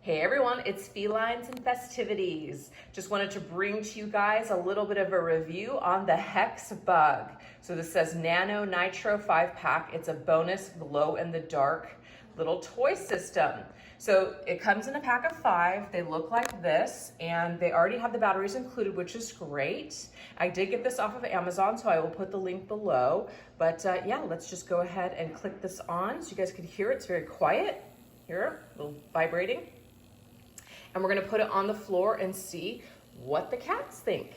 Hey everyone, it's Felines and Festivities. Just wanted to bring to you guys a little bit of a review on the Hex Bug. So this says Nano Nitro 5-pack. It's a bonus glow in the dark little toy system. So it comes in a pack of 5. They look like this and they already have the batteries included, which is great. I did get this off of Amazon, so I will put the link below. But yeah, let's just go ahead and click this on so you guys can hear it. It's very quiet. Here, a little vibrating. And we're gonna put it on the floor and see what the cats think.